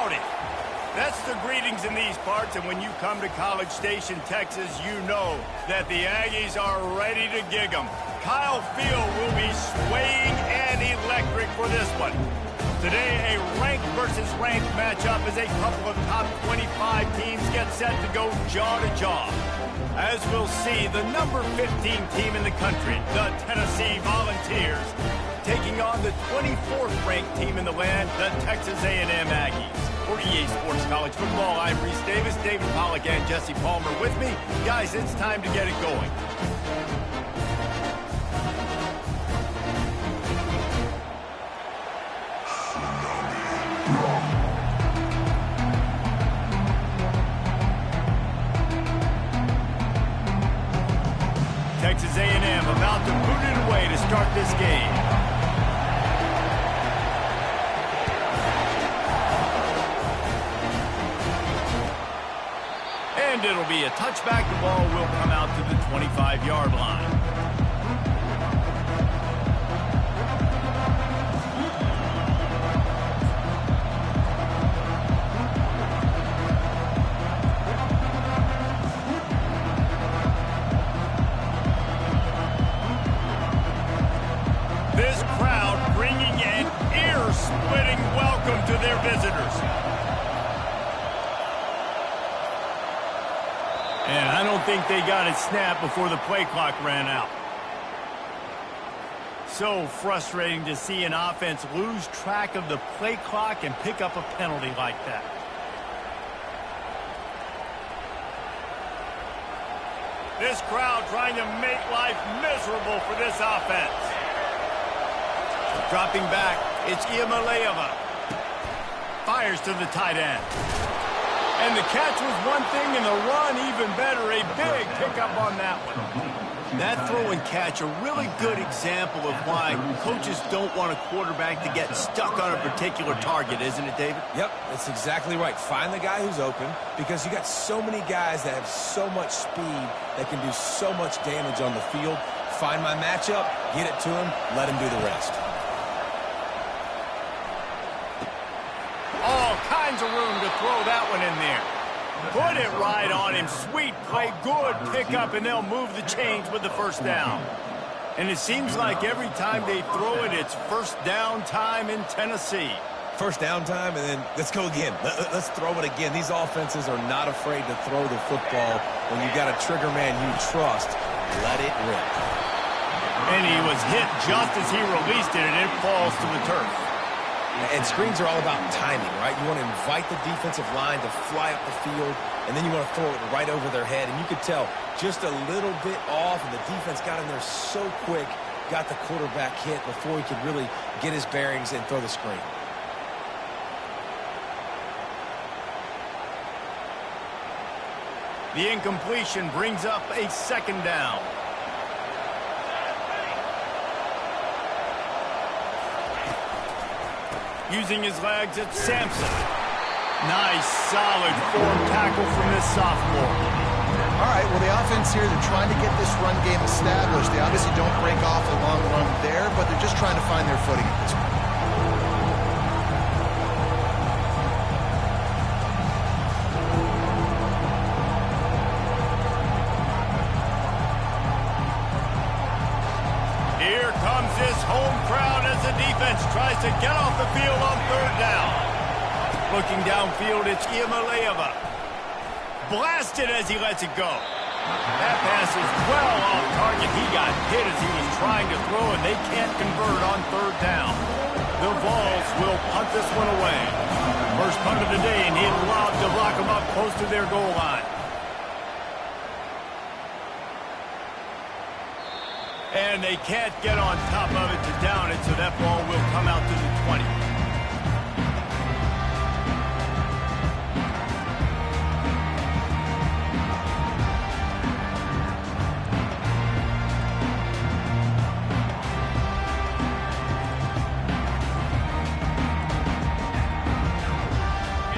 Howdy. That's the greetings in these parts, and when you come to College Station, Texas, you know that the Aggies are ready to gig 'em. Kyle Field will be swaying and electric for this one. Today, a ranked versus ranked matchup as a couple of top 25 teams get set to go jaw to jaw. As we'll see, the number 15 team in the country, the Tennessee Volunteers, taking on the 24th ranked team in the land, the Texas A&M Aggies. For EA Sports College Football, I'm Reese Davis, David Pollack, and Jesse Palmer with me. Guys, it's time to get it going. Texas A&M about to boot it away to start this game. And it'll be a touchback. The ball will come out to the 25-yard line. This crowd bringing an ear-splitting welcome to their visitors. And I don't think they got it snapped before the play clock ran out. So frustrating to see an offense lose track of the play clock and pick up a penalty like that. This crowd trying to make life miserable for this offense. Dropping back, it's Iamaleava. Fires to the tight end. And the catch was one thing, and the run even better. A big pickup on that one. That throw and catch, a really good example of why coaches don't want a quarterback to get stuck on a particular target, isn't it, David? Yep, that's exactly right. Find the guy who's open, because you got so many guys that have so much speed that can do so much damage on the field. Find my matchup, get it to him, let him do the rest. All kinds of room to throw that one in there. Put it right on him. Sweet play, good pickup, and they'll move the chains with the first down. And it seems like every time they throw it, it's first down time in Tennessee. First down time, and then let's go again. Let's throw it again. These offenses are not afraid to throw the football. When you got a trigger man you trust, let it rip. And he was hit just as he released it, and it falls to the turf. And screens are all about timing, right? You want to invite the defensive line to fly up the field, and then you want to throw it right over their head. And you could tell just a little bit off, and the defense got in there so quick, got the quarterback hit before he could really get his bearings and throw the screen. The incompletion brings up a second down. Using his legs, it's Sampson. Nice, solid form tackle from this sophomore. All right, well, the offense here, they're trying to get this run game established. They obviously don't break off a long run there, but they're just trying to find their footing at this point. Here comes this home crowd as the defense tries to get off the field on third down. Looking downfield, it's Iamaleava. Blasted as he lets it go. That pass is well off target. He got hit as he was trying to throw, and they can't convert on third down. The Vols will punt this one away. First punt of the day, and he'd love to lock them up close to their goal line. And they can't get on top of it to down it, so that ball will come out to the 20.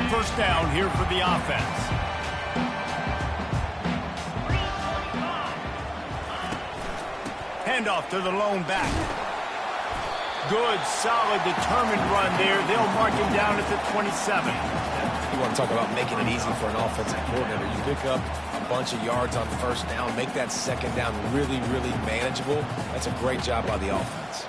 First down here for the offense. Handoff to the lone back. Good, solid, determined run there. They'll mark him down at the 27. You want to talk about making it easy for an offensive coordinator. You pick up a bunch of yards on first down, make that second down really, really manageable. That's a great job by the offense.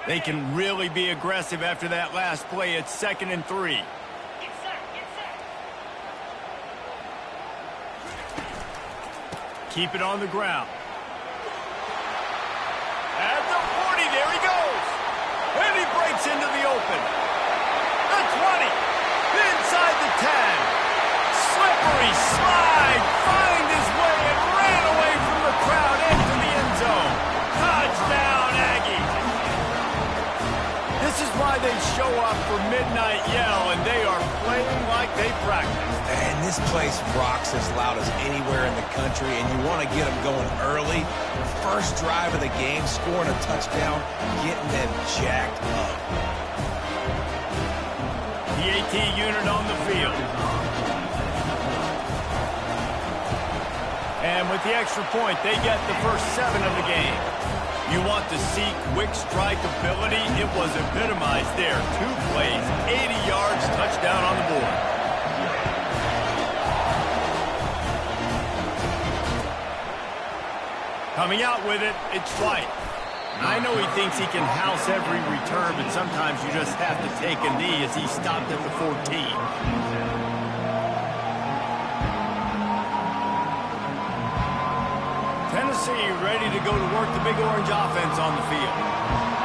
They can really be aggressive after that last play. It's 2nd and 3. Keep it on the ground. At the 40, there he goes. And he breaks into the open. The 20. Inside the 10. Slippery slide. Find his way and ran away from the crowd into the end zone. Touchdown, Aggies. This is why they show up for Midnight Yell, and they are playing like they practice. And this place rocks as loud as anywhere in the country, and you want to get them going early. The first drive of the game, scoring a touchdown, getting them jacked up. The AT unit on the field. And with the extra point, they get the first 7 of the game. You want to see quick strike ability? It was epitomized there. 2 plays, 80 yards, touchdown on the board. Coming out with it, it's White. I know he thinks he can house every return, but sometimes you just have to take a knee as he stopped at the 14. Tennessee ready to go to work the Big Orange offense on the field.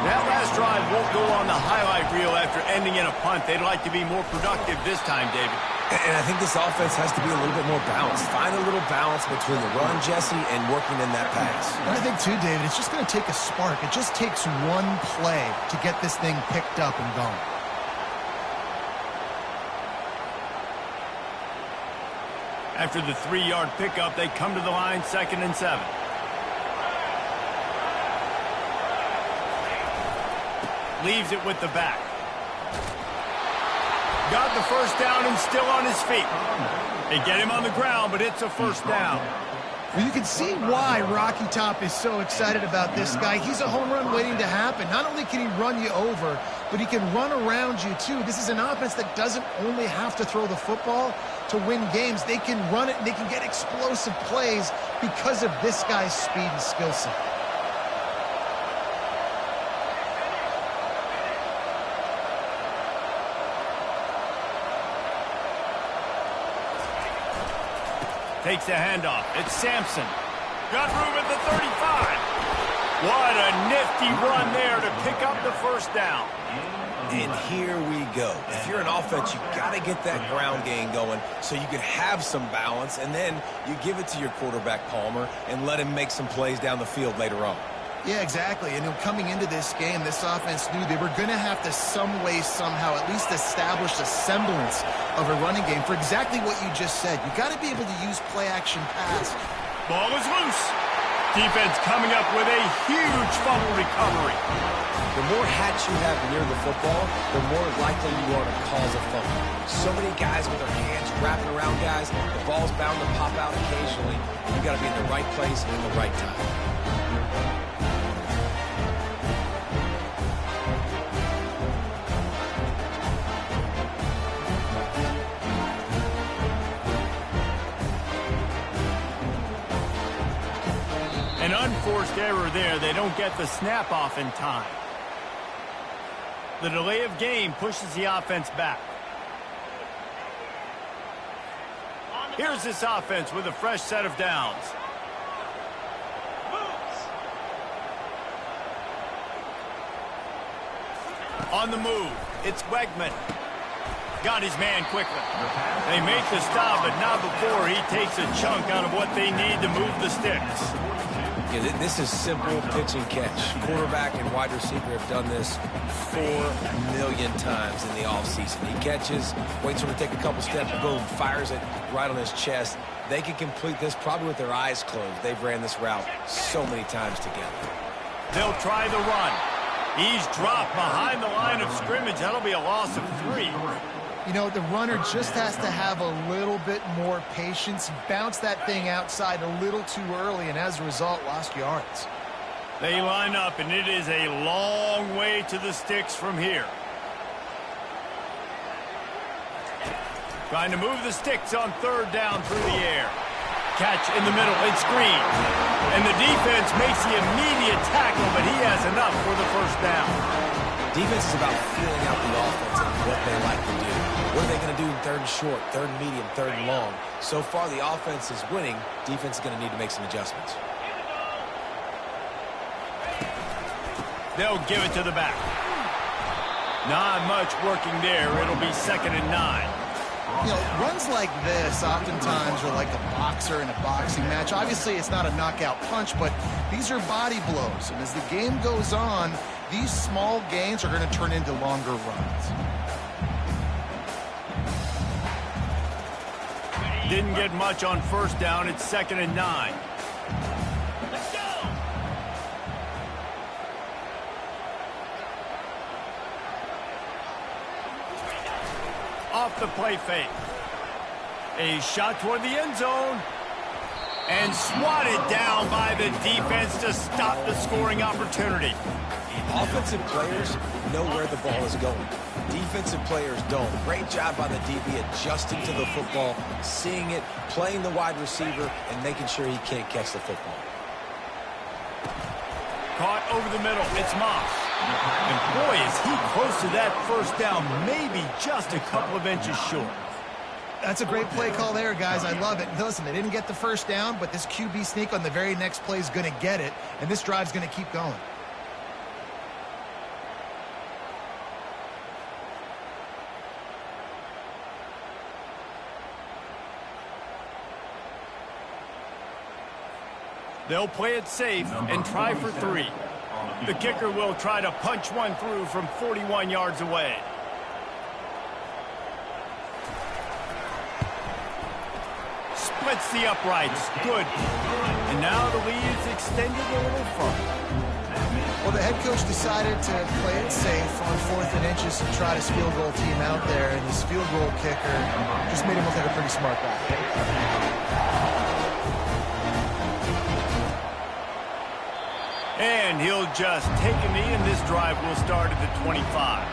That last drive won't go on the highlight reel after ending in a punt. They'd like to be more productive this time, David. And I think this offense has to be a little bit more balanced. Find a little balance between the run, Jesse, and working in that pass. And I think, too, David, it's just going to take a spark. It just takes one play to get this thing picked up and going. After the 3-yard pickup, they come to the line, 2nd and 7. Leaves it with the back. Got the first down and still on his feet. They get him on the ground, but it's a first down. Well, you can see why Rocky Top is so excited about this guy. He's a home run waiting to happen. Not only can he run you over, but he can run around you, too. This is an offense that doesn't only have to throw the football to win games. They can run it, and they can get explosive plays because of this guy's speed and skill set. Takes a handoff. It's Sampson. Got room at the 35. What a nifty run there to pick up the first down. And here we go. If you're an offense, you got to get that ground game going so you can have some balance, and then you give it to your quarterback, Palmer, and let him make some plays down the field later on. Yeah, exactly. And coming into this game, this offense knew they were going to have to some way, somehow, at least establish a semblance of a running game for exactly what you just said. You got to be able to use play-action pass. Ball is loose. Defense coming up with a huge fumble recovery. The more hats you have near the football, the more likely you are to cause a fumble. So many guys with their hands wrapping around guys, the ball's bound to pop out occasionally. You got to be in the right place at the right time. An unforced error there. They don't get the snap off in time. The delay of game pushes the offense back. Here's this offense with a fresh set of downs. On the move, it's Wegman. Got his man quickly. They make the stop, but not before he takes a chunk out of what they need to move the sticks. Yeah, this is simple pitch and catch. Quarterback and wide receiver have done this 4 million times in the offseason. He catches, waits for him to take a couple steps, boom, fires it right on his chest. They can complete this probably with their eyes closed. They've ran this route so many times together. They'll try the run. He's dropped behind the line of scrimmage. That'll be a loss of 3. You know, the runner just has to have a little bit more patience. He bounced that thing outside a little too early, and as a result, lost yards. They line up, and it is a long way to the sticks from here. Trying to move the sticks on third down through the air. Catch in the middle, it's screen. And the defense makes the immediate tackle, but he has enough for the first down. Defense is about feeling out the offense and what they like to do. What are they going to do in third and short, third and medium, third and long? So far, the offense is winning. Defense is going to need to make some adjustments. They'll give it to the back. Not much working there. It'll be 2nd and 9. You know, runs like this oftentimes are like a boxer in a boxing match. Obviously, it's not a knockout punch, but these are body blows. And as the game goes on, these small gains are going to turn into longer runs. Didn't get much on first down. It's 2nd and 9. Off the play fake. A shot toward the end zone. And swatted down by the defense to stop the scoring opportunity. Offensive players know where the ball is going. Defensive players don't. Great job by the DB adjusting to the football, seeing it, playing the wide receiver, and making sure he can't catch the football. Caught over the middle. It's Moss. And boy, is he close to that first down, maybe just a couple of inches short. That's a great play call there, guys. I love it. Listen, they didn't get the first down, but this QB sneak on the very next play is going to get it, and this drive's going to keep going. They'll play it safe and try for 3. The kicker will try to punch one through from 41 yards away. Splits the uprights. Good. And now the lead is extended a little further. Well, the head coach decided to play it safe on 4th and inches to try to field goal team out there, and this field goal kicker just made him look like a pretty smart guy. And he'll just take a knee, and this drive will start at the 25.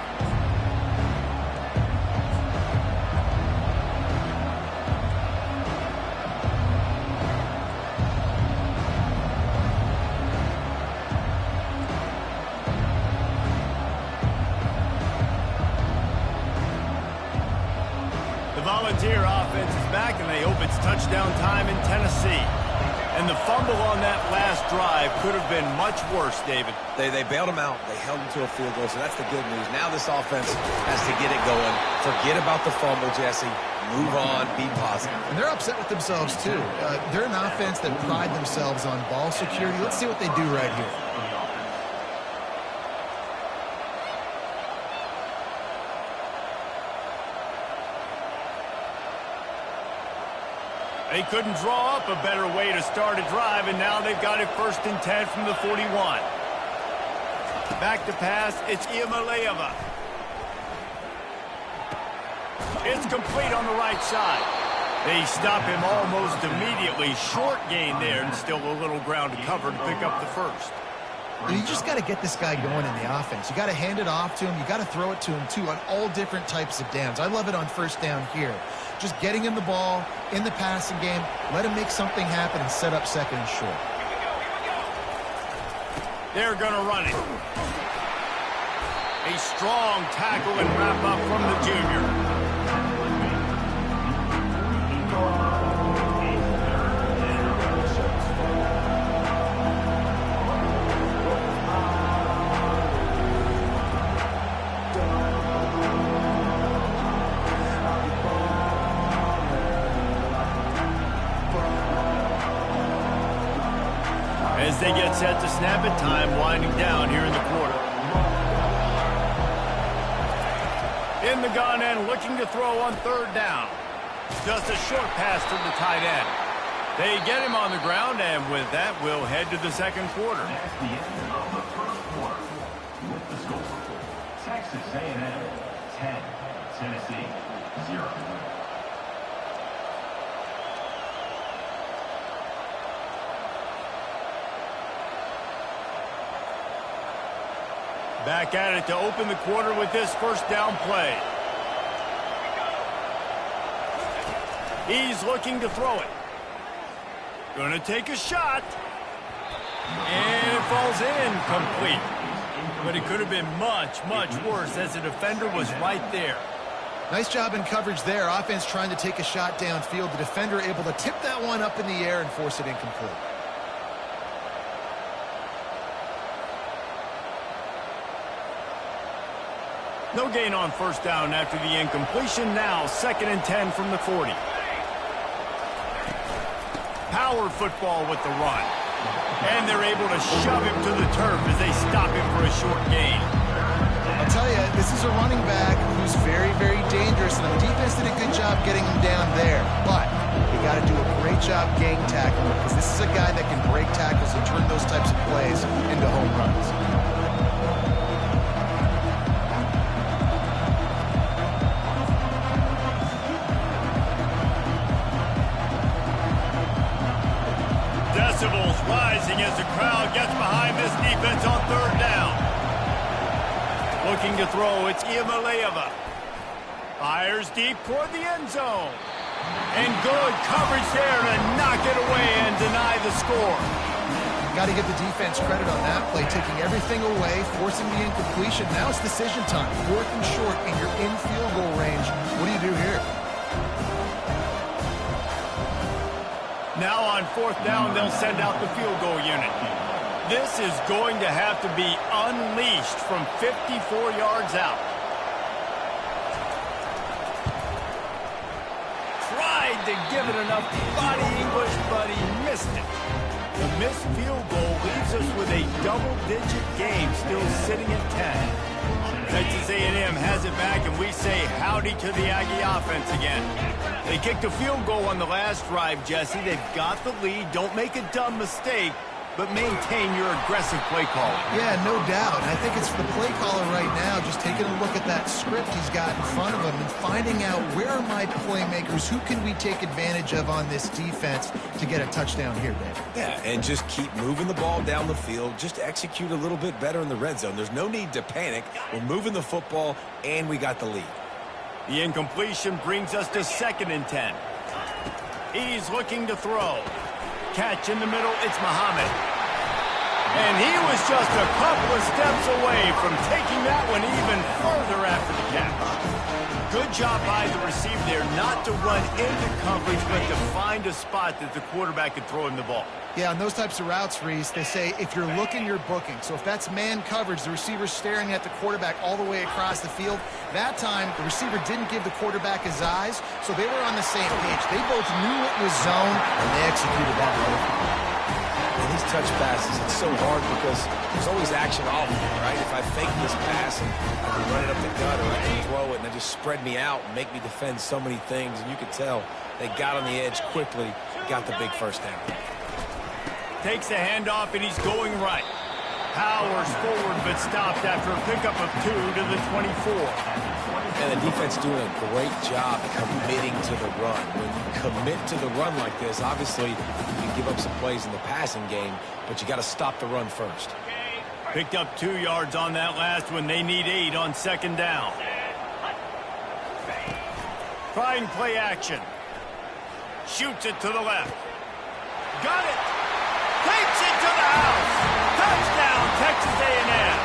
The Volunteer offense is back, and they hope it's touchdown time in Tennessee. And the fumble on that last drive could have been much worse, David. They bailed him out. They held him to a field goal, so that's the good news. Now this offense has to get it going. Forget about the fumble, Jesse. Move on. Be positive. And they're upset with themselves, too. They're an offense that pride themselves on ball security. Let's see what they do right here. They couldn't draw up a better way to start a drive, and now they've got it 1st and 10 from the 41. Back to pass, it's Iamaleava. It's complete on the right side. They stop him almost immediately. Short gain there, and still a little ground to cover to pick up the first. You just got to get this guy going in the offense. You got to hand it off to him. You got to throw it to him, too, on all different types of downs. I love it on first down here. Just getting him the ball in the passing game, let him make something happen and set up 2nd and short. They're going to run it. A strong tackle and wrap up from the junior. As they get set to snap it, time winding down here in the quarter. In the gun and looking to throw on 3rd down. Just a short pass to the tight end. They get him on the ground, and with that, we'll head to the 2nd quarter. That's the end of the first quarter. With the score, Texas A&M 10, Tennessee 0. Back at it to open the quarter with this first down play. He's looking to throw it. Gonna take a shot. And it falls incomplete. But it could have been much, much worse as the defender was right there. Nice job in coverage there. Offense trying to take a shot downfield. The defender able to tip that one up in the air and force it incomplete. No gain on first down after the incompletion. Now 2nd and 10 from the 40. Power football with the run. And they're able to shove him to the turf as they stop him for a short gain. I'll tell you, this is a running back who's very, very dangerous, and the defense did a good job getting him down there. But you got to do a great job gang tackling him, because this is a guy that can break tackles and turn those types of plays into home runs. Decibels rising as the crowd gets behind this defense on 3rd down. Looking to throw, it's Iamaleava. Fires deep toward the end zone. And good coverage there to knock it away and deny the score. Got to give the defense credit on that play, taking everything away, forcing the incompletion. Now it's decision time. 4th and short, and you're in field goal range. What do you do here? Now on 4th down, they'll send out the field goal unit. This is going to have to be unleashed from 54 yards out. Tried to give it enough body English, but he missed it. The missed field goal leaves us with a double-digit game still sitting at 10. Texas A&M has it back, and we say howdy to the Aggie offense again. They kicked a field goal on the last drive, Jesse. They've got the lead. Don't make a dumb mistake, but maintain your aggressive play calling. Yeah, no doubt. I think it's the play caller right now just taking a look at that script he's got in front of him and finding out where are my playmakers, who can we take advantage of on this defense to get a touchdown here, Dave. Yeah, and just keep moving the ball down the field. Just execute a little bit better in the red zone. There's no need to panic. We're moving the football, and we got the lead. The incompletion brings us to 2nd and 10. He's looking to throw. Catch in the middle, it's Muhammad. And he was just a couple of steps away from taking that one even further after the catch. Good job by the receiver there not to run into coverage, but to find a spot that the quarterback could throw him the ball. Yeah, on those types of routes, Reese, they say if you're looking, you're booking. So if that's man coverage, the receiver's staring at the quarterback all the way across the field. That time, the receiver didn't give the quarterback his eyes, so they were on the same page. They both knew it was zone, and they executed that perfectly. And these touch passes, it's so hard because there's always action off of it, right? If I fake this pass and I can run it up the gut, or I can throw it and they just spread me out and make me defend so many things, and you can tell they got on the edge quickly, got the big first down. Takes the handoff, and he's going right. Powers forward, but stopped after a pickup of 2 to the 24. And the defense doing a great job committing to the run. When you commit to the run like this, obviously you can give up some plays in the passing game, but you got to stop the run first. Picked up 2 yards on that last one. They need 8 on 2nd down. Trying play action. Shoots it to the left. Got it. Takes it to the house. Touchdown, Texas A&M.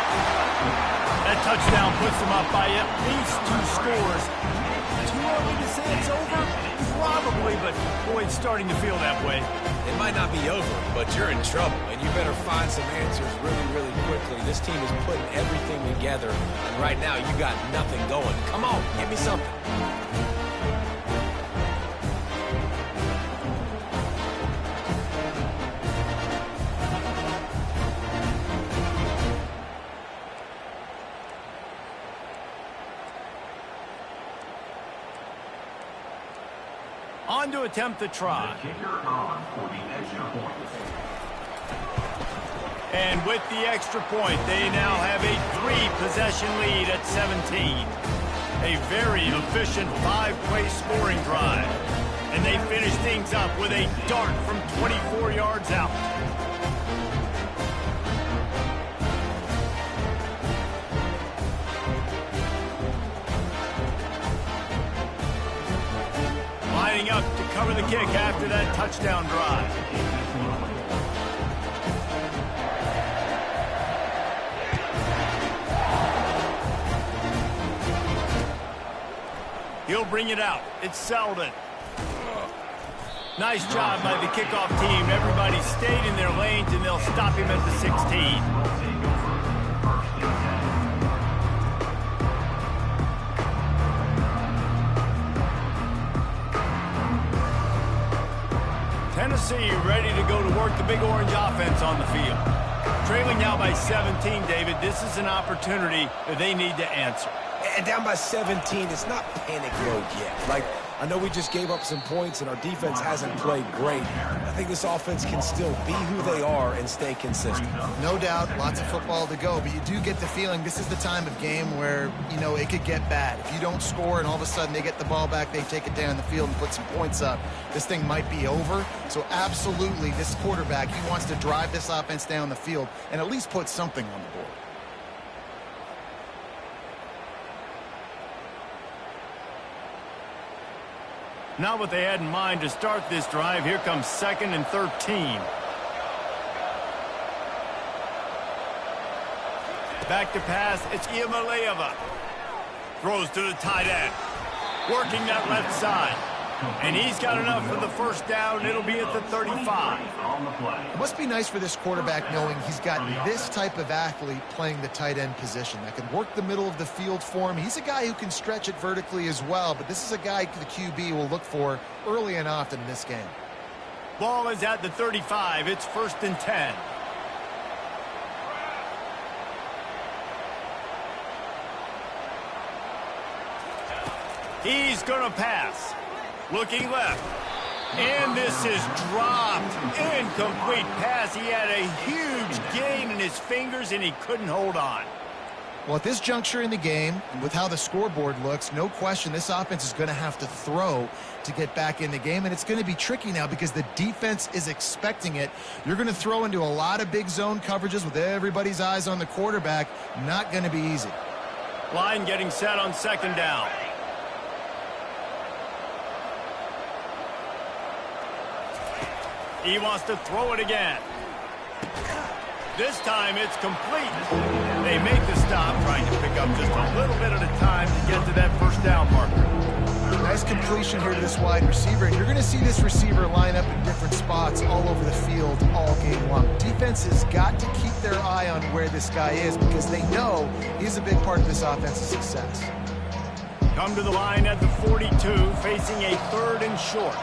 That touchdown puts them up by at least 2 scores. Too early to say it's over? Probably, but boy, it's starting to feel that way. It might not be over, but you're in trouble, and you better find some answers really, really quickly. This team is putting everything together, and right now you got nothing going. Come on, give me something. On to attempt the try. And with the extra point, they now have a 3-possession lead at 17. A very efficient 5-play scoring drive. And they finish things up with a dart from 24 yards out. Lining up to cover the kick after that touchdown drive. He'll bring it out. It's Selden. Nice job by the kickoff team. Everybody stayed in their lanes, and they'll stop him at the 16. Tennessee ready to go to work the Big Orange offense on the field. Trailing now by 17, David. This is an opportunity that they need to answer. And down by 17, it's not panic mode yet. Like, I know we just gave up some points and our defense hasn't played great. I think this offense can still be who they are and stay consistent. No doubt, lots of football to go, but you do get the feeling this is the time of game where, you know, it could get bad. If you don't score and all of a sudden they get the ball back, they take it down the field and put some points up, this thing might be over. So absolutely, this quarterback, he wants to drive this offense down the field and at least put something on the board. Not what they had in mind to start this drive. Here comes 2nd and 13. Back to pass. It's Iamaleava. Throws to the tight end. Working that left side. And he's got enough for the first down. It'll be at the 35. It must be nice for this quarterback knowing he's got this type of athlete playing the tight end position that can work the middle of the field for him. He's a guy who can stretch it vertically as well, but this is a guy the QB will look for early and often in this game. Ball is at the 35. It's 1st and 10. He's going to pass. Looking left. And this is dropped. Incomplete pass. He had a huge gain in his fingers, and he couldn't hold on. Well, at this juncture in the game, with how the scoreboard looks, no question this offense is going to have to throw to get back in the game, and it's going to be tricky now because the defense is expecting it. You're going to throw into a lot of big zone coverages with everybody's eyes on the quarterback. Not going to be easy. Line getting set on 2nd down. He wants to throw it again. This time it's complete. They make the stop, trying to pick up just a little bit at a time to get to that first down marker. Nice completion here to this wide receiver, and you're going to see this receiver line up in different spots all over the field all game long. Defense has got to keep their eye on where this guy is because they know he's a big part of this offense's success. Come to the line at the 42, facing a 3rd and short.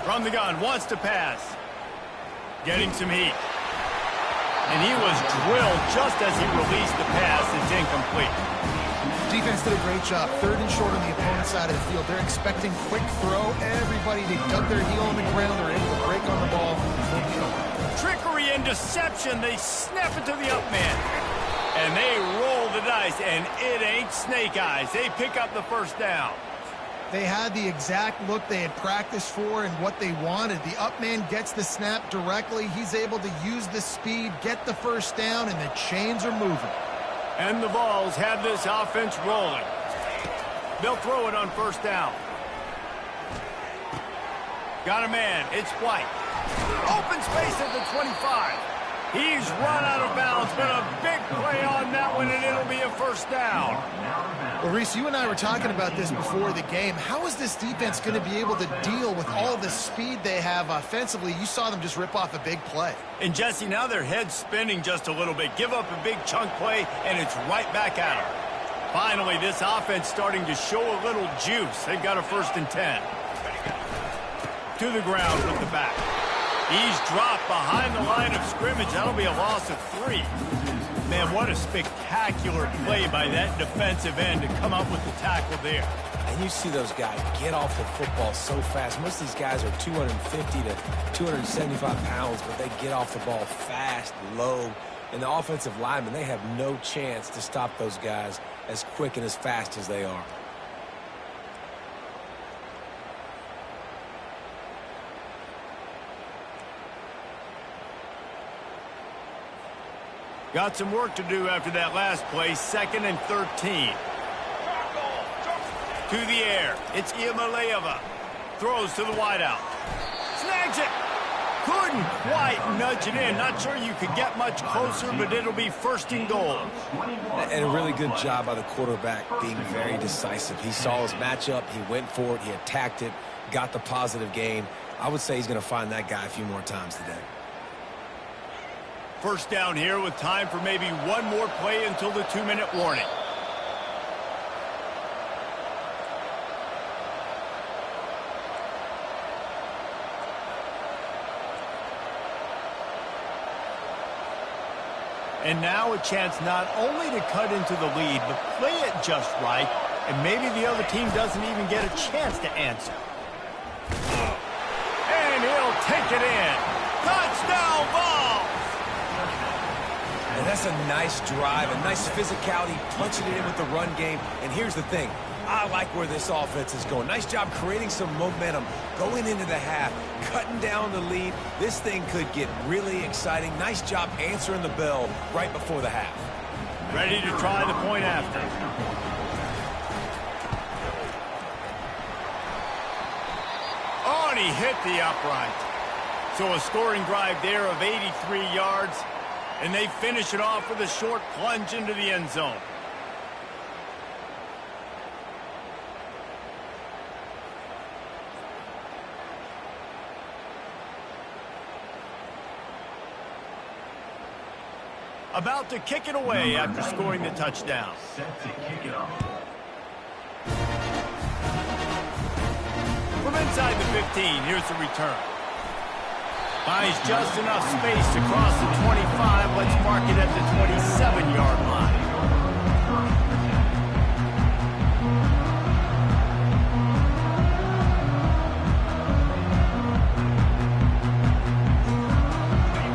From the gun, wants to pass. Getting some heat. And he was drilled just as he released the pass. It's incomplete. Defense did a great job. 3rd and short on the opponent's side of the field. They're expecting quick throw. Everybody, they dug their heel on the ground. They're able to break on the ball. Trickery and deception. They snap it to the up man. And they roll the dice, and it ain't snake eyes. They pick up the first down. They had the exact look they had practiced for and what they wanted. The up man gets the snap directly. He's able to use the speed, get the first down, and the chains are moving. And the Vols have this offense rolling. They'll throw it on 1st down. Got a man. It's White. Open space at the 25. He's run out of bounds, but a big play on that one, and it'll be a first down. Well, Reese, you and I were talking about this before the game. How is this defense going to be able to deal with all the speed they have offensively? You saw them just rip off a big play. And, Jesse, now their head's spinning just a little bit. Give up a big chunk play, and it's right back at them. Finally, this offense starting to show a little juice. They've got a 1st and 10. To the ground with the back. He's dropped behind the line of scrimmage. That'll be a loss of 3. Man, what a spectacular play by that defensive end to come up with the tackle there. And you see those guys get off the football so fast. Most of these guys are 250 to 275 pounds, but they get off the ball fast, low, And the offensive linemen, they have no chance to stop those guys as quick and as fast as they are. Got some work to do after that last play, 2nd and 13. To the air, it's Iamaleava. Throws to the wideout. Snags it. Couldn't quite nudge it in. Not sure you could get much closer, but it'll be 1st and goal. And a really good job by the quarterback being very decisive. He saw his matchup, he went for it, he attacked it, got the positive gain. I would say he's going to find that guy a few more times today. 1st down here with time for maybe one more play until the 2-minute warning. And now a chance not only to cut into the lead, but play it just right, and maybe the other team doesn't even get a chance to answer. And he'll take it in. Touchdown ball! And that's a nice drive, a nice physicality, punching it in with the run game. And here's the thing. I like where this offense is going. Nice job creating some momentum, going into the half, cutting down the lead. This thing could get really exciting. Nice job answering the bell right before the half. Ready to try the point after. Oh, and he hit the upright. So a scoring drive there of 83 yards. And they finish it off with a short plunge into the end zone. About to kick it away after scoring the touchdown. Set to kick it off. From inside the 15, here's the return. Finds just enough space to cross the 25. Let's mark it at the 27-yard line.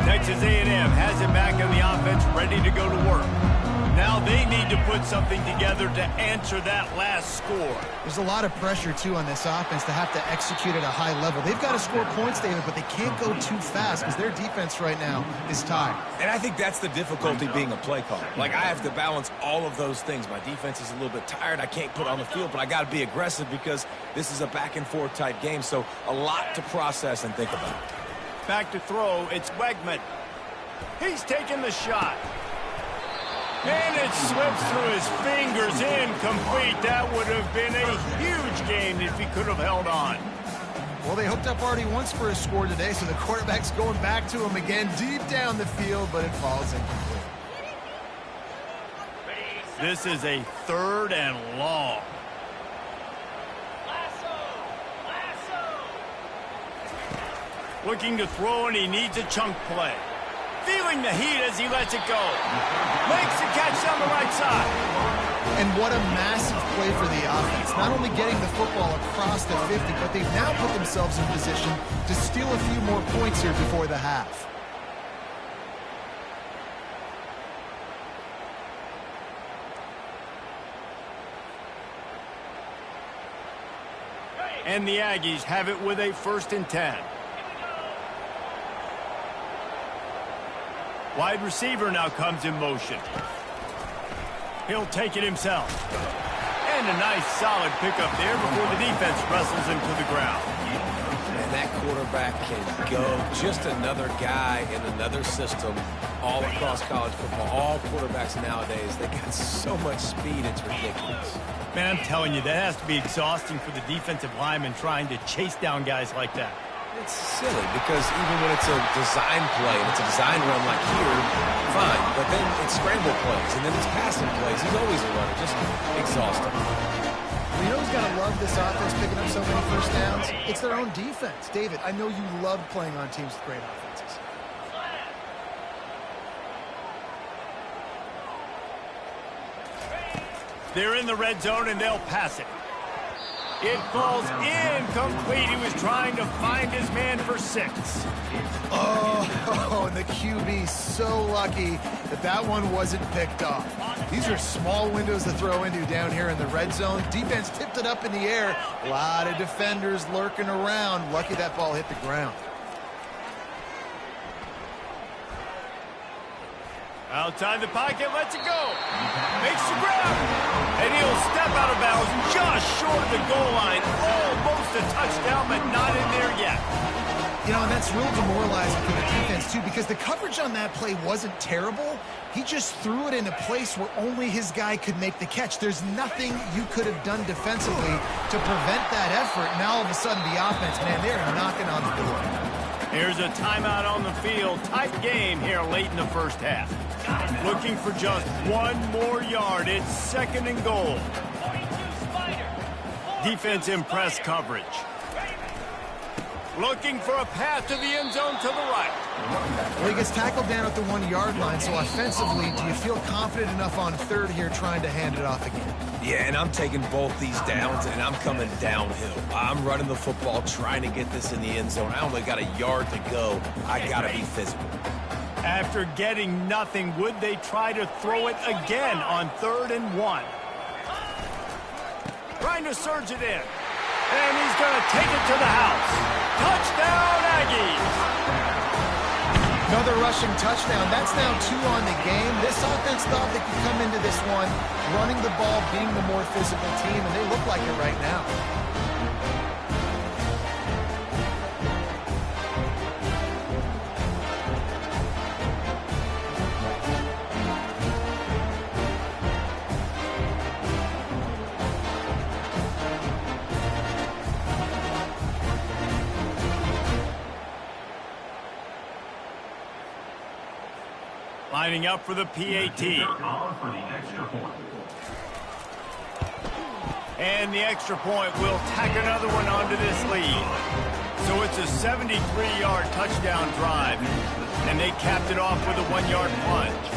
Texas A&M has it back on the offense, ready to go to work. Now they need to put something together to answer that last score. There's a lot of pressure, too, on this offense to have to execute at a high level. They've got to score points, David, but they can't go too fast because their defense right now is tired. And I think that's the difficulty being a play caller. Like, I have to balance all of those things. My defense is a little bit tired. I can't put on the field, but I got to be aggressive because this is a back-and-forth type game, so a lot to process and think about. Back to throw, it's Wegman. He's taking the shot. And it slips through his fingers, incomplete. That would have been a huge gain if he could have held on. Well, they hooked up already once for a score today, so the quarterback's going back to him again deep down the field, but it falls incomplete. This is a 3rd and long. Looking to throw, and he needs a chunk play. Feeling the heat as he lets it go. Makes the catch down the right side. And what a massive play for the offense. Not only getting the football across the 50, but they've now put themselves in position to steal a few more points here before the half. And the Aggies have it with a 1st and 10. Wide receiver now comes in motion. He'll take it himself. And a nice solid pickup there before the defense wrestles him to the ground. And that quarterback can go. Just another guy in another system all across college football. All quarterbacks nowadays, they got so much speed, it's ridiculous. Man, I'm telling you, that has to be exhausting for the defensive lineman trying to chase down guys like that. It's silly because even when it's a design play and it's a design run like here, fine. But then it's scramble plays and then it's passing plays. He's always a runner, just exhausting. You know who's got to love this offense picking up so many 1st downs? It's their own defense. David, I know you love playing on teams with great offenses. They're in the red zone and they'll pass it. It falls incomplete. He was trying to find his man for 6. Oh, and the QB so lucky that that one wasn't picked off. These are small windows to throw into down here in the red zone. Defense tipped it up in the air. A lot of defenders lurking around. Lucky that ball hit the ground. Outside the pocket, lets it go. Makes the grab. And he'll step out of bounds just short of the goal line. Almost a touchdown, but not in there yet. You know, and that's real demoralizing for the defense, too, because the coverage on that play wasn't terrible. He just threw it in a place where only his guy could make the catch. There's nothing you could have done defensively to prevent that effort. Now, all of a sudden, the offense, man, they're knocking on the door. Here's a timeout on the field. Tight game here late in the first half. Looking for just one more yard. It's 2nd and goal. Defense in press coverage. Looking for a path to the end zone to the right. Well, he gets tackled down at the 1-yard line, so offensively, do you feel confident enough on 3rd here trying to hand it off again? Yeah, and I'm taking both these downs, and I'm coming downhill. I'm running the football, trying to get this in the end zone. I only got a yard to go. I got to be physical. After getting nothing, would they try to throw it again on 3rd and 1? Trying to surge it in. And he's going to take it to the house. Touchdown, Aggies! Another rushing touchdown. That's now 2 on the game. This offense thought they could come into this one running the ball, being the more physical team, and they look like it right now. Lining up for the PAT. And the extra point will tack another one onto this lead. So it's a 73-yard touchdown drive. And they capped it off with a 1-yard plunge.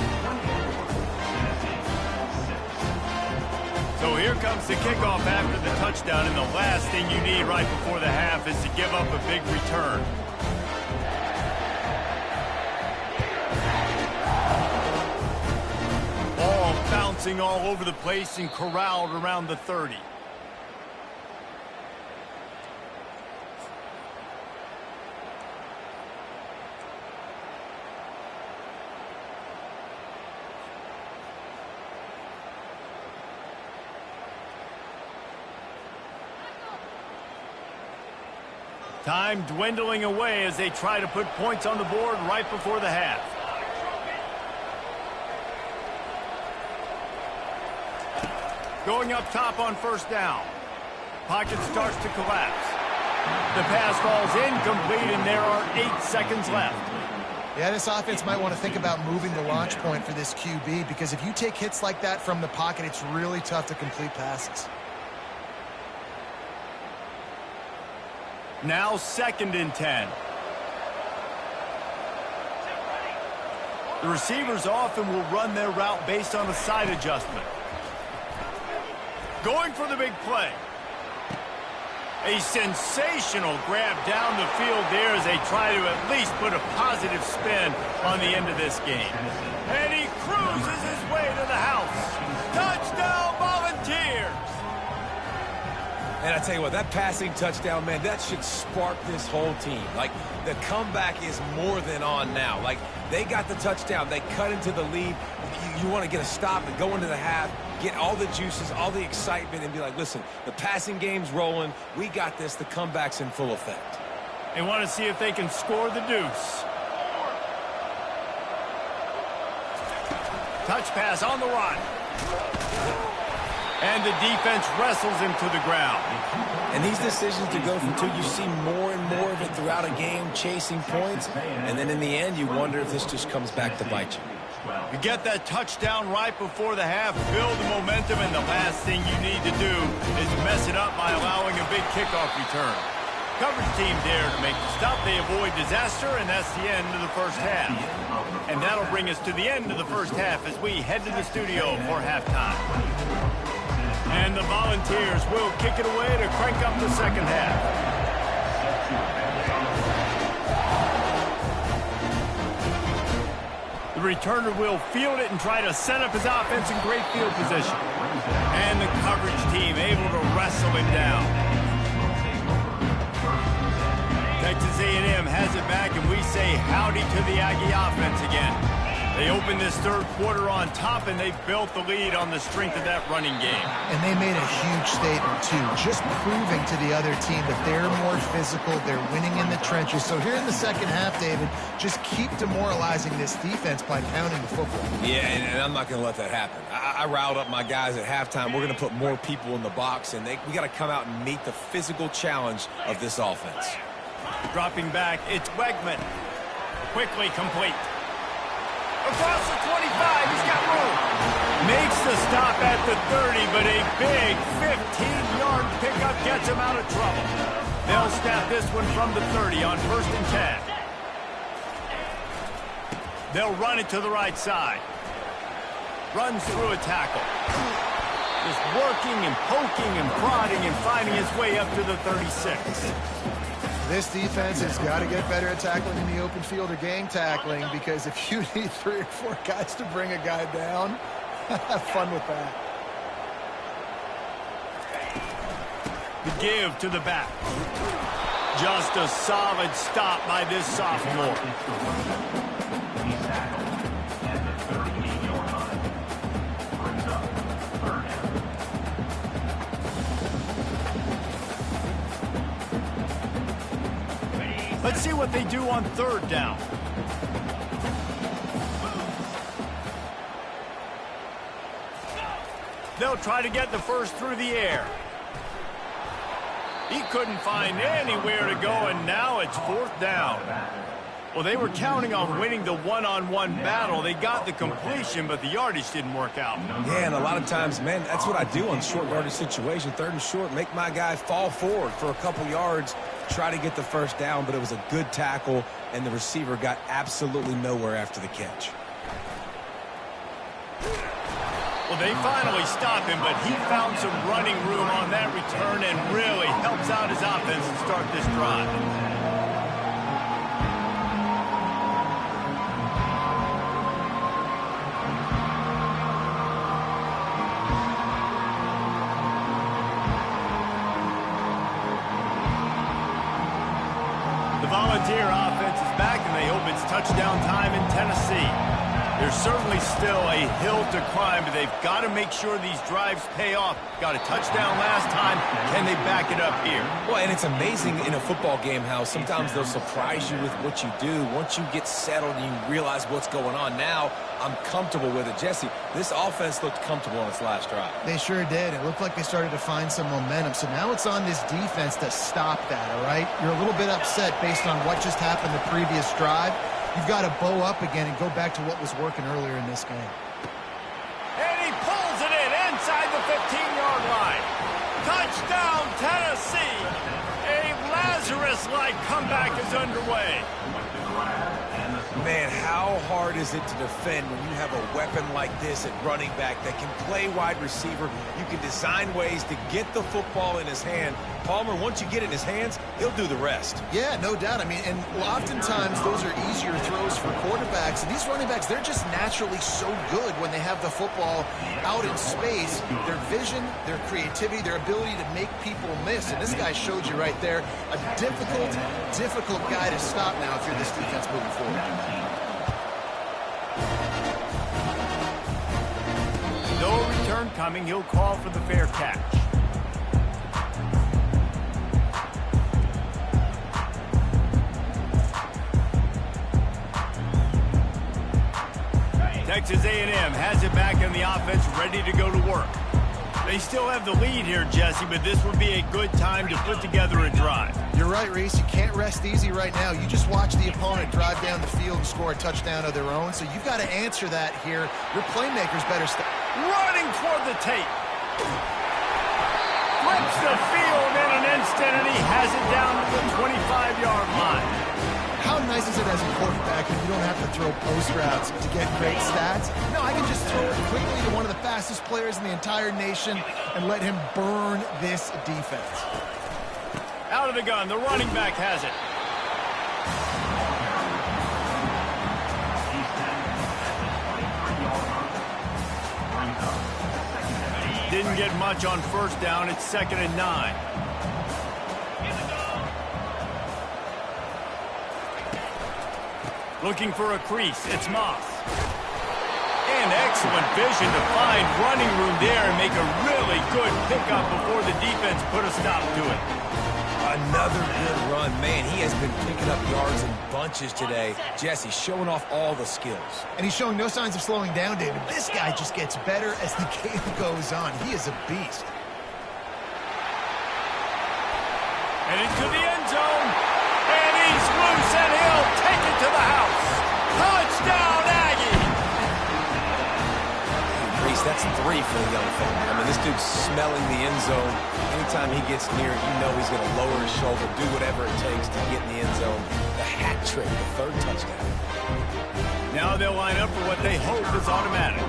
So here comes the kickoff after the touchdown. And the last thing you need right before the half is to give up a big return. Bouncing all over the place and corralled around the 30. Time dwindling away as they try to put points on the board right before the half. Going up top on 1st down. Pocket starts to collapse. The pass falls incomplete, and there are 8 seconds left. Yeah, this offense might want to think about moving the launch point for this QB, because if you take hits like that from the pocket, it's really tough to complete passes. Now 2nd and 10. The receivers often will run their route based on a side adjustment. Going for the big play. A sensational grab down the field there as they try to at least put a positive spin on the end of this game. And he cruises his way to the house. Touchdown, Volunteers! And I tell you what, that passing touchdown, man, that should spark this whole team. Like, the comeback is more than on now. Like, they got the touchdown. They cut into the lead. You want to get a stop and go into the half, get all the juices, all the excitement, and be like, listen, the passing game's rolling. We got this. The comeback's in full effect. They want to see if they can score the deuce. Touch pass on the run. And the defense wrestles him to the ground. And these decisions to go from 2, you see more and more of it throughout a game, chasing points. And then in the end, you wonder if this just comes back to bite you. You get that touchdown right before the half, build the momentum, and the last thing you need to do is mess it up by allowing a big kickoff return. Coverage team there to make the stop. They avoid disaster, and that's the end of the first half. And that'll bring us to the end of the first half as we head to the studio for halftime. And the Volunteers will kick it away to crank up the second half. The returner will field it and try to set up his offense in great field position. And the coverage team able to wrestle him down. Texas A&M has it back, and we say howdy to the Aggie offense again. They opened this third quarter on top, and they built the lead on the strength of that running game. And they made a huge statement, too, just proving to the other team that they're more physical, they're winning in the trenches. So here in the second half, David, just keep demoralizing this defense by pounding the football. Yeah, and I'm not going to let that happen. I riled up my guys at halftime. We're going to put more people in the box, and we got to come out and meet the physical challenge of this offense. Dropping back, it's Wegman. Quickly complete. Across the 25, he's got room. Makes the stop at the 30, but a big 15-yard pickup gets him out of trouble. They'll snap this one from the 30 on 1st and 10. They'll run it to the right side. Runs through a tackle. Just working and poking and prodding and finding his way up to the 36. This defense has got to get better at tackling in the open field or game tackling, because if you need 3 or 4 guys to bring a guy down, have fun with that. The give to the back. Just a solid stop by this sophomore. Let's see what they do on 3rd down. They'll try to get the first through the air. He couldn't find anywhere to go, and now it's 4th down. Well, they were counting on winning the one-on-one battle. They got the completion, but the yardage didn't work out. Yeah, and a lot of times, man, that's what I do on short yardage situation. 3rd and short, make my guy fall forward for a couple yards, try to get the first down, but it was a good tackle, and the receiver got absolutely nowhere after the catch. Well, they finally stop him, but he found some running room on that return and really helps out his offense to start this drive. The Volunteer offense is back, and they hope it's touchdown time in Tennessee. There's certainly still a hill to climb, but they've got to make sure these drives pay off. Got a touchdown last time. Can they back it up here? Well, and it's amazing in a football game how sometimes they'll surprise you with what you do. Once you get settled and you realize what's going on, now I'm comfortable with it. Jesse, this offense looked comfortable on its last drive. They sure did. It looked like they started to find some momentum. So now it's on this defense to stop that, all right? You're a little bit upset based on what just happened the previous drive. You've got to bow up again and go back to what was working earlier in this game. And he pulls it in inside the 15-yard line. Touchdown, Tennessee. A Lazarus-like comeback is underway. Man, how hard is it to defend when you have a weapon like this at running back that can play wide receiver? You can design ways to get the football in his hand. Palmer, once you get it in his hands, he'll do the rest. Yeah, no doubt. I mean, and oftentimes those are easier throws for quarterbacks. And these running backs, they're just naturally so good when they have the football out in space. Their vision, their creativity, their ability to make people miss. And this guy showed you right there, a difficult guy to stop now if you're this defense moving forward. No return coming. He'll call for the fair catch. Texas A&M has it back in the offense, ready to go to work. They still have the lead here, Jesse, but this would be a good time to put together a drive. You're right, Reese. You can't rest easy right now. You just watch the opponent drive down the field and score a touchdown of their own, so you've got to answer that here. Your playmakers better stop. Running toward the tape. Flips the field in an instant, and he has it down to the 25-yard line. How nice is it as a quarterback when you don't have to throw post routes to get great stats? No, I can just throw it quickly to one of the fastest players in the entire nation and let him burn this defense. Out of the gun, the running back has it. Didn't get much on first down. It's 2nd and 9. Looking for a crease. It's Moss. And excellent vision to find running room there and make a really good pickup before the defense put a stop to it. Another good run. Man, he has been picking up yards in bunches today. Jesse showing off all the skills. And he's showing no signs of slowing down, David. This guy just gets better as the game goes on. He is a beast. And into the end zone. And he's loose, and he'll take it to the house. Touchdown, Aggie! Reese, that's 3 for the young fella. I mean, this dude's smelling the end zone. Anytime he gets near it, you know he's going to lower his shoulder, do whatever it takes to get in the end zone. The hat trick, the 3rd touchdown. Now they'll line up for what they hope is automatic.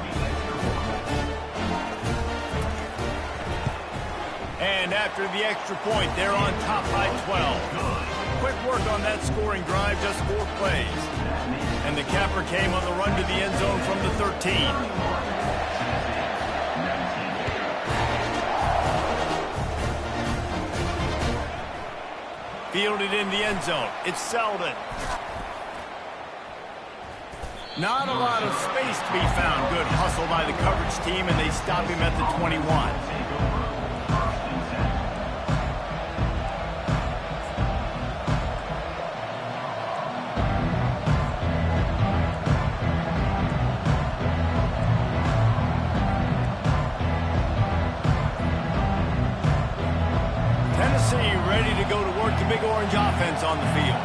And after the extra point, they're on top by 12. Quick work on that scoring drive, just 4 plays. And the capper came on the run to the end zone from the 13. Fielded in the end zone. It's Selden. Not a lot of space to be found. Good hustle by the coverage team, and they stop him at the 21. Ready to go to work the Big Orange offense on the field.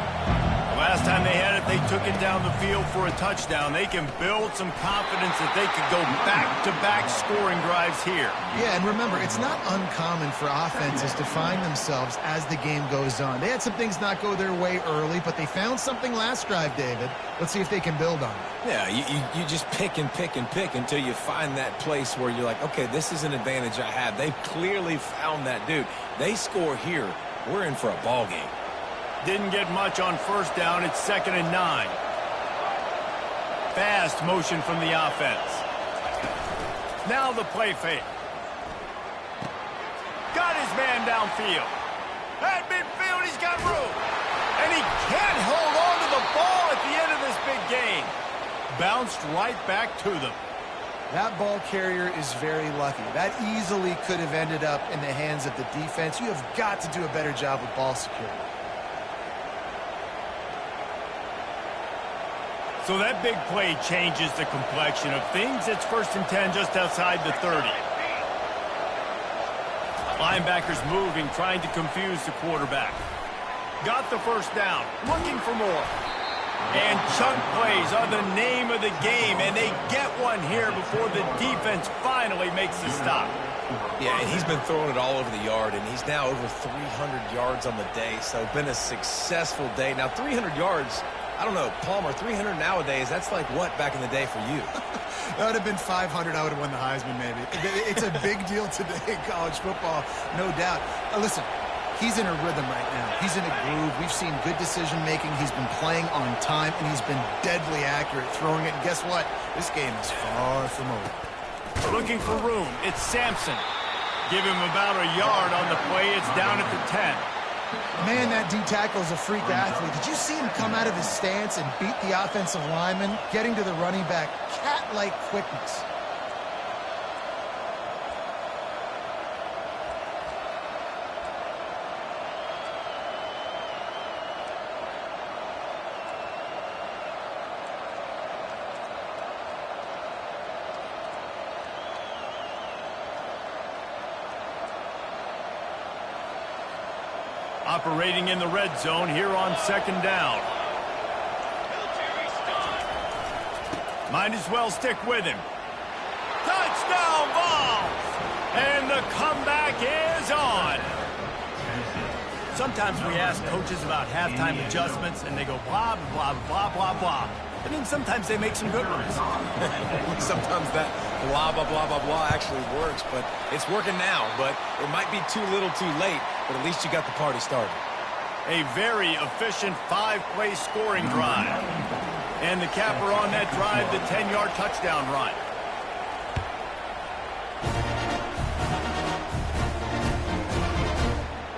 The last time they had it, they took it down the field for a touchdown. They can build some confidence that they could go back-to-back scoring drives here. Yeah, and remember, it's not uncommon for offenses to find themselves as the game goes on. They had some things not go their way early, but they found something last drive, David. Let's see if they can build on it. Yeah, you just pick and pick and pick until you find that place where you're like, okay, this is an advantage I have. They've clearly found that dude. They score here. We're in for a ball game. Didn't get much on first down. It's 2nd and 9. Fast motion from the offense. Now the play fake. Got his man downfield. At midfield, he's got room. And he can't hold on to the ball at the end of this big game. Bounced right back to them. That ball carrier is very lucky. That easily could have ended up in the hands of the defense. You have got to do a better job with ball security. So that big play changes the complexion of things. It's 1st and 10 just outside the 30. Linebackers moving, trying to confuse the quarterback. Got the first down, looking for more. And chunk plays are the name of the game, and they get one here before the defense finally makes the stop. Yeah, and he's been throwing it all over the yard, and he's now over 300 yards on the day, so been a successful day. Now, 300 yards, I don't know, Palmer, 300 nowadays, that's like what back in the day for you? That would have been 500. I would have won the Heisman, maybe. It's a big deal today in college football, no doubt. Listen. He's in a rhythm right now. He's in a groove. We've seen good decision-making. He's been playing on time, and he's been deadly accurate throwing it. And guess what? This game is far from over. Looking for room. It's Sampson. Give him about a yard on the play. It's down at the 10. Man, that D-tackle is a freak athlete. Did you see him come out of his stance and beat the offensive lineman, getting to the running back? Cat-like quickness. Operating in the red zone here on 2nd down. Might as well stick with him. Touchdown Vols! And the comeback is on. Sometimes we ask coaches about halftime adjustments, and they go blah, blah, blah, blah, blah. And then sometimes they make some good ones. Sometimes that blah, blah, blah, blah, blah actually works, but it's working now. But it might be too little too late, but at least you got the party started. A very efficient 5-play scoring drive. And the capper on that drive, the 10-yard touchdown run.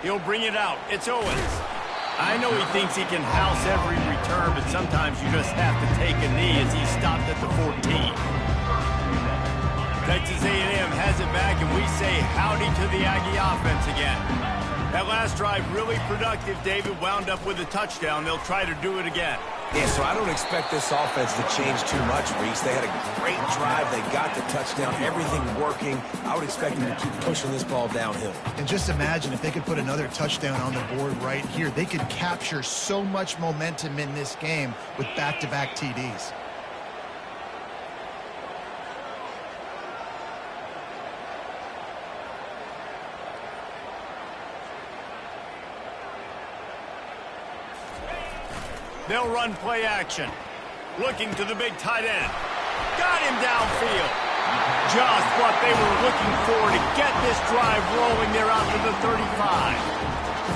He'll bring it out. It's Owens. I know he thinks he can house every return, but sometimes you just have to take a knee as he stopped at the 14. Texas A&M has it back, and we say howdy to the Aggie offense again. That last drive really productive, David. Wound up with a touchdown. They'll try to do it again. Yeah, so I don't expect this offense to change too much, Reese. They had a great drive. They got the touchdown. Everything working. I would expect them to keep pushing this ball downhill. And just imagine if they could put another touchdown on the board right here. They could capture so much momentum in this game with back-to-back TDs. They'll run play action. Looking to the big tight end. Got him downfield. Just what they were looking for to get this drive rolling there out to the 35.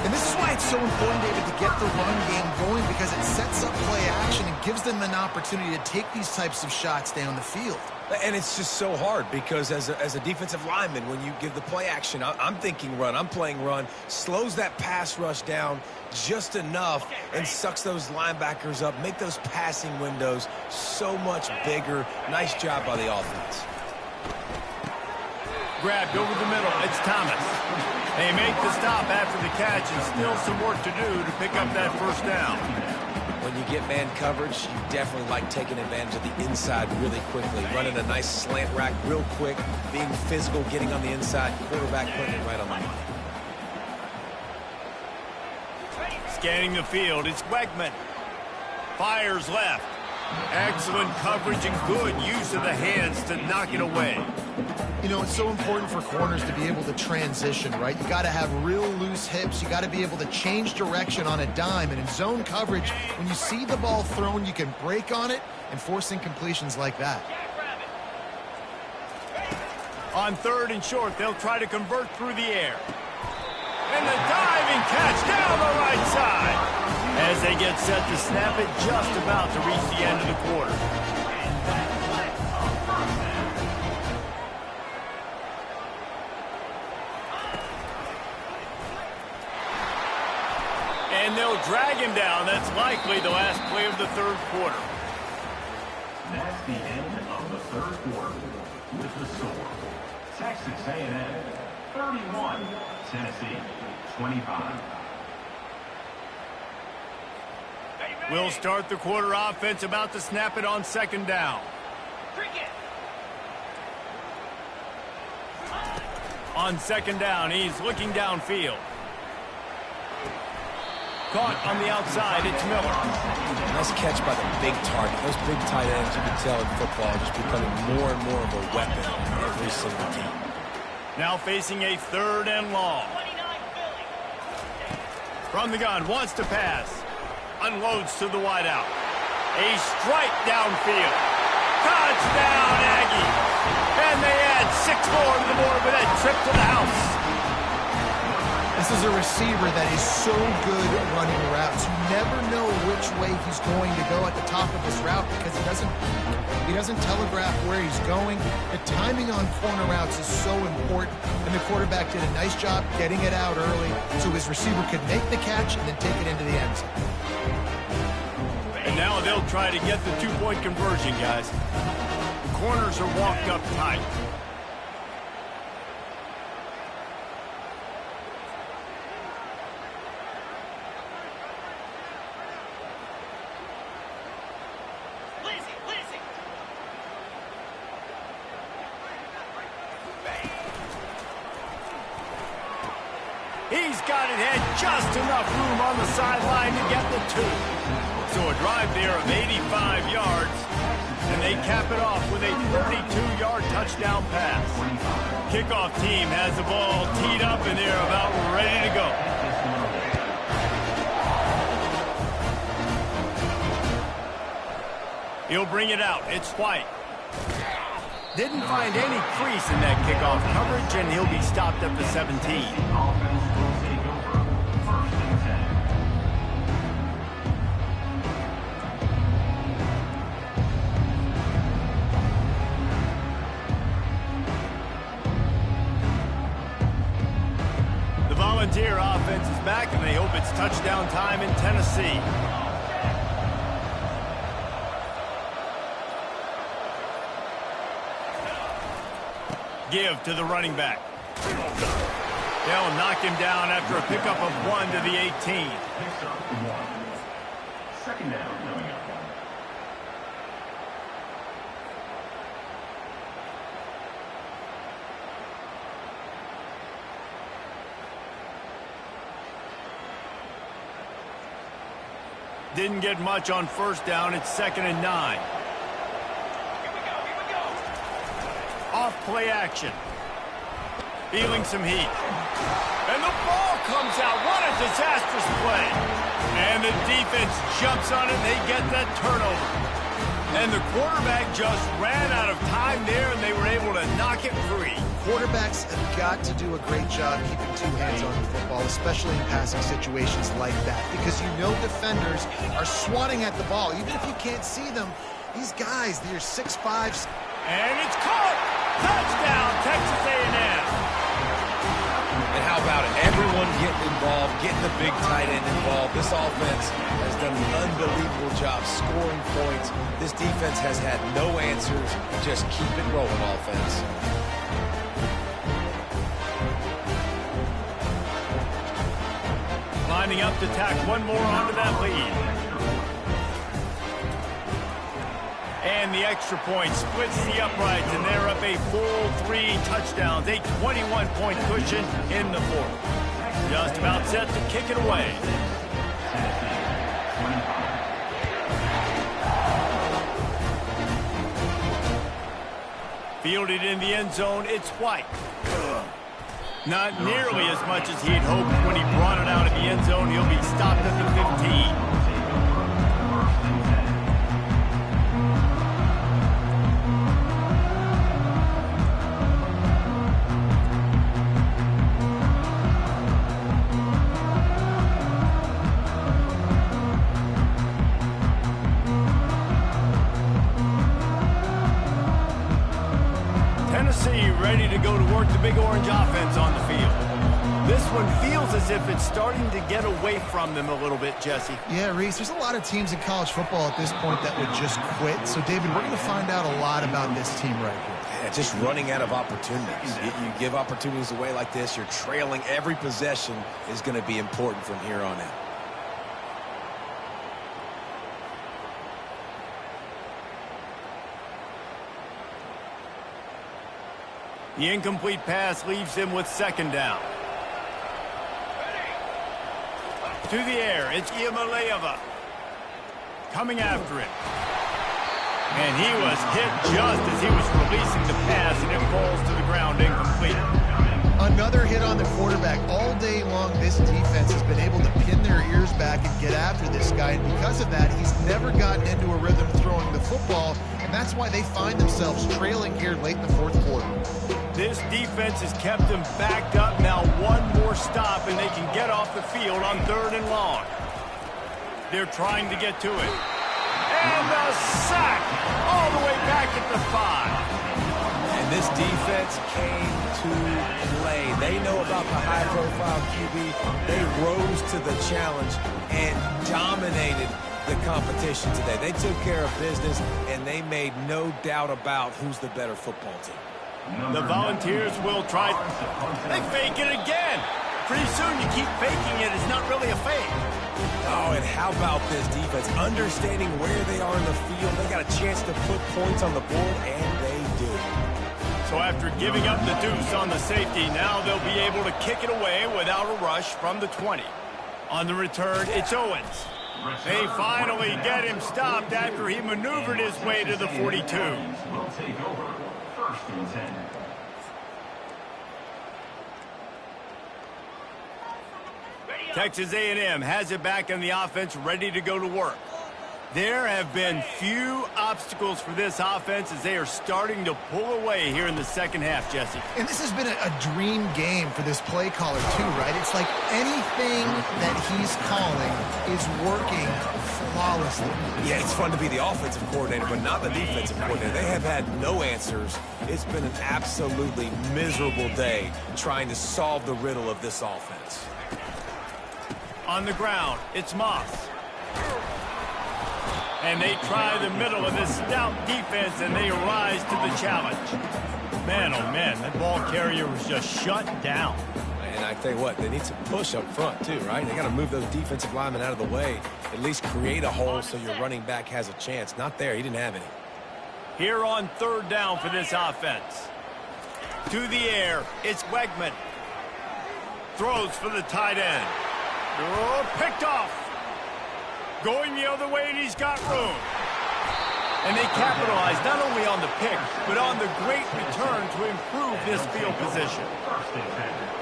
And this is why it's so important, David, to get the run game going, because it sets up play action and gives them an opportunity to take these types of shots down the field. And it's just so hard because as a defensive lineman, when you give the play action, I'm thinking run, I'm playing run, slows that pass rush down just enough and sucks those linebackers up, make those passing windows so much bigger. Nice job by the offense. Grabbed over the middle. It's Thomas. They make the stop after the catch, and still some work to do to pick up that first down. When you get man coverage, you definitely like taking advantage of the inside really quickly. Running a nice slant rack real quick, being physical, getting on the inside, quarterback putting it right on the money. Scanning the field, it's Wegman. Fires left. Excellent coverage and good use of the hands to knock it away. You know, it's so important for corners to be able to transition, right? You got to have real loose hips. You got to be able to change direction on a dime. And in zone coverage, when you see the ball thrown, you can break on it and force incompletions like that. On 3rd and short, they'll try to convert through the air. And the diving catch down the right side. As they get set to snap it, just about to reach the end of the quarter. And they'll drag him down. That's likely the last play of the 3rd quarter. That's the end of the 3rd quarter. With the score, Texas A&M 31, Tennessee 25. We'll start the quarter offense, about to snap it on 2nd down. On 2nd down, he's looking downfield. Caught on the outside, it's Miller. Nice catch by the big target. Those big tight ends, you can tell in football, just becoming more and more of a weapon on every single team. Now facing a 3rd and long. From the gun, wants to pass. Unloads to the wideout. A strike downfield. Touchdown, Aggie. And they add 6 more to the board with that trip to the house. This is a receiver that is so good at running routes. You never know which way he's going to go at the top of his route because he doesn't telegraph where he's going. The timing on corner routes is so important, and the quarterback did a nice job getting it out early so his receiver could make the catch and then take it into the end zone. And now they'll try to get the 2-point conversion, guys. The corners are walked up tight. He's got it, had just enough room on the sideline to get the 2. So a drive there of 85 yards, and they cap it off with a 32-yard touchdown pass. Kickoff team has the ball teed up, and they're about ready to go. He'll bring it out. It's White. Didn't find any crease in that kickoff coverage, and he'll be stopped at the 17. Volunteer offense back, and they hope it's touchdown time in Tennessee. Give to the running back. They'll knock him down after a pickup of 1 to the 18. Picks up 1. Second down coming up. Didn't get much on first down. It's 2nd and 9. Off play action. Feeling some heat. And the ball comes out. What a disastrous play. And the defense jumps on it. They get that turnover. And the quarterback just ran out of time there, and they were able to knock it free. Quarterbacks have got to do a great job keeping two hands on the football, especially in passing situations like that, because you know defenders are swatting at the ball. Even if you can't see them, these guys, they're 6'5". And it's caught! Touchdown, Texas A&M! And how about it? Everyone getting involved, getting the big tight end involved. This offense has done an unbelievable job scoring points. This defense has had no answers. Just keep it rolling, offense. Lining up to tack one more onto that lead. And the extra point splits the uprights, and they're up a full 3 touchdowns, a 21-point cushion in the fourth. Just about set to kick it away. Fielded in the end zone, it's White. Not nearly as much as he'd hoped when he brought it out of the end zone. He'll be stopped at the 15. Ready to go to work the big orange offense on the field. This one feels as if it's starting to get away from them a little bit, Jesse. Yeah, Reese, there's a lot of teams in college football at this point that would just quit. So, David, we're going to find out a lot about this team right here. Yeah, just running out of opportunities. You give opportunities away like this, you're trailing. Every possession is going to be important from here on out. The incomplete pass leaves him with 2nd down. To the air, it's Iamaleava coming after him. And he was hit just as he was releasing the pass, and it falls to the ground incomplete. Another hit on the quarterback. All day long, this defense has been able to pin their ears back and get after this guy, and because of that, he's never gotten into a rhythm throwing the football, and that's why they find themselves trailing here late in the fourth quarter. This defense has kept them backed up. Now one more stop, and they can get off the field on 3rd and long. They're trying to get to it. And the sack all the way back at the 5. And this defense came to play. They know about the high-profile QB. They rose to the challenge and dominated the competition today. They took care of business, and they made no doubt about who's the better football team. The Volunteers will try. They fake it again. Pretty soon you keep faking it. It's not really a fake. Oh, and how about this defense? Understanding where they are in the field. They got a chance to put points on the board, and they do. So after giving up the deuce on the safety, now they'll be able to kick it away without a rush from the 20. On the return, it's Owens. They finally get him stopped after he maneuvered his way to the 42. Will take over. 1st and 10. Texas A&M has it back in the offense, ready to go to work. There have been few obstacles for this offense as they are starting to pull away here in the second half, Jesse. And this has been a dream game for this play caller, too, right? It's like anything that he's calling is working flawlessly. Yeah, it's fun to be the offensive coordinator, but not the defensive coordinator. They have had no answers. It's been an absolutely miserable day trying to solve the riddle of this offense. On the ground, it's Moss. And they try the middle of this stout defense, and they rise to the challenge. Man, oh man, that ball carrier was just shut down. And I tell you what, they need some push up front too, right? They got to move those defensive linemen out of the way, at least create a hole so your running back has a chance. Not there, he didn't have any. Here on third down for this offense. To the air, it's Wegman. Throws for the tight end. Oh, picked off. Going the other way, and he's got room. And they capitalize not only on the pick, but on the great return to improve this field position. First and 10.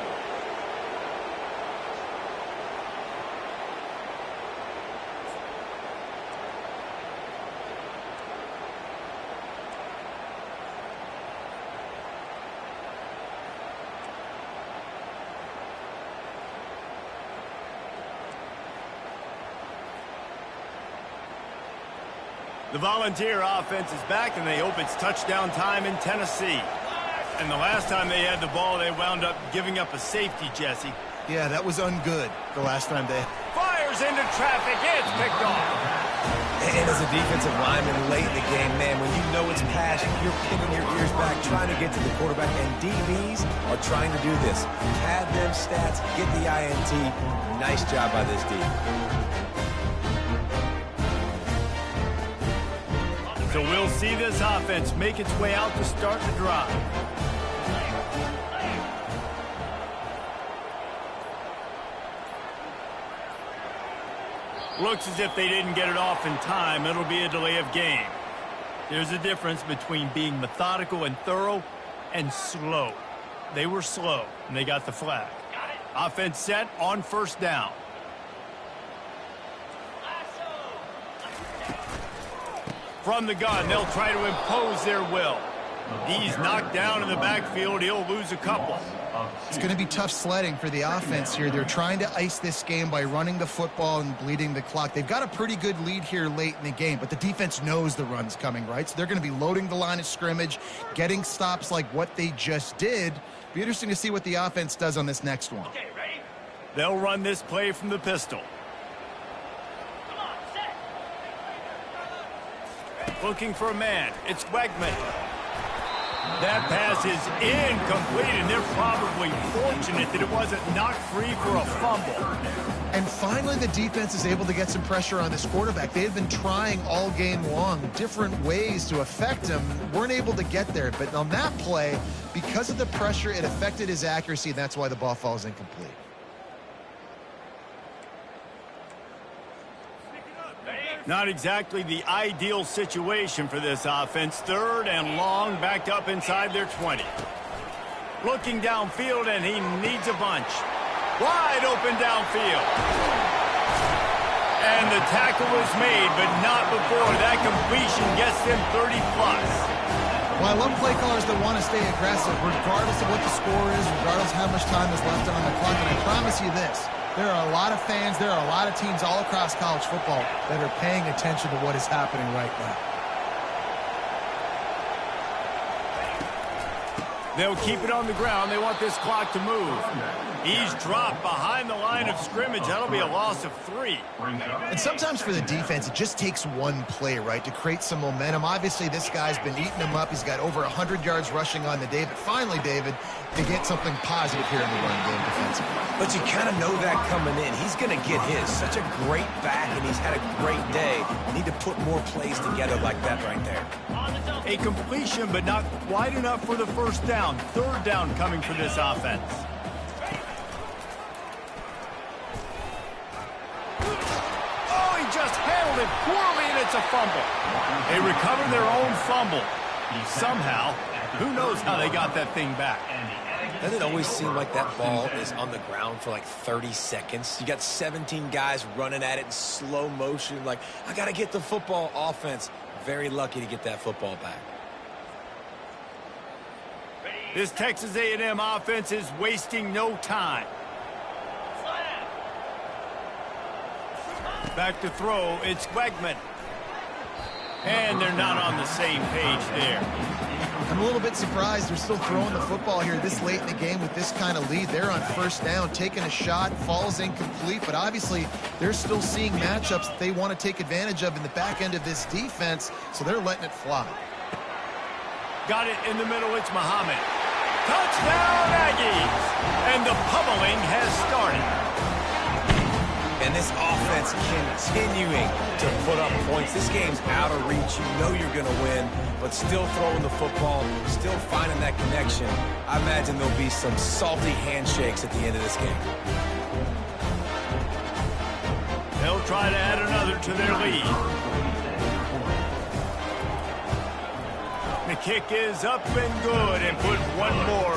The Volunteer offense is back, and they hope it's touchdown time in Tennessee. And the last time they had the ball, they wound up giving up a safety, Jesse. Yeah, that was ungood the last time they... Fires into traffic. It's picked off. And as a defensive lineman late in the game, man, when you know it's passing, you're pinning your ears back, trying to get to the quarterback. And DBs are trying to do this. Pad them stats, get the INT. Nice job by this D. So we'll see this offense make its way out to start the drive. Looks as if they didn't get it off in time. It'll be a delay of game. There's a difference between being methodical and thorough and slow. They were slow, and they got the flag. Offense set on first down. From the gun, they'll try to impose their will. He's knocked down in the backfield. He'll lose a couple. It's going to be tough sledding for the offense here. They're trying to ice this game by running the football and bleeding the clock. They've got a pretty good lead here late in the game, but the defense knows the run's coming, right? So they're going to be loading the line of scrimmage, getting stops like what they just did. Be interesting to see what the offense does on this next one. Okay, ready? They'll run this play from the pistol. Looking for a man. It's Wegman. That pass is incomplete, and they're probably fortunate that it wasn't knocked free for a fumble. And finally, the defense is able to get some pressure on this quarterback. They had been trying all game long different ways to affect him. Weren't able to get there. But on that play, because of the pressure, it affected his accuracy, and that's why the ball falls incomplete. Not exactly the ideal situation for this offense. Third and long, backed up inside their 20. Looking downfield, and he needs a bunch. Wide open downfield. And the tackle was made, but not before. That completion gets them 30-plus. Well, I love play callers that want to stay aggressive, regardless of what the score is, regardless of how much time is left on the clock. And I promise you this. There are a lot of fans, there are a lot of teams all across college football that are paying attention to what is happening right now. They'll keep it on the ground. They want this clock to move. He's dropped behind the line of scrimmage. That'll be a loss of 3. And sometimes for the defense, it just takes one play, right, to create some momentum. Obviously, this guy's been eating them up. He's got over 100 yards rushing on the day. But finally, David, they get something positive here in the run game defensively. But you kind of know that coming in. He's going to get his. Such a great back, and he's had a great day. Need to put more plays together like that right there. A completion, but not quite enough for the first down. Third down coming for this offense. Oh, he just handled it poorly, and it's a fumble. They recover their own fumble. Somehow, who knows how they got that thing back. Doesn't it always seem like that ball is on the ground for like 30 seconds? You got 17 guys running at it in slow motion. Like, I got to get the football. Offense, very lucky to get that football back. This Texas A&M offense is wasting no time. Back to throw, it's Wegman. And they're not on the same page there. I'm a little bit surprised they're still throwing the football here this late in the game with this kind of lead. They're on first down, taking a shot, falls incomplete, but obviously they're still seeing matchups that they want to take advantage of in the back end of this defense, so they're letting it fly. Got it in the middle, it's Muhammad. Touchdown Aggies! And the pummeling has started. And this offense continuing to put up points. This game's out of reach. You know you're going to win, but still throwing the football, still finding that connection. I imagine there'll be some salty handshakes at the end of this game. They'll try to add another to their lead. The kick is up and good, and put one more on.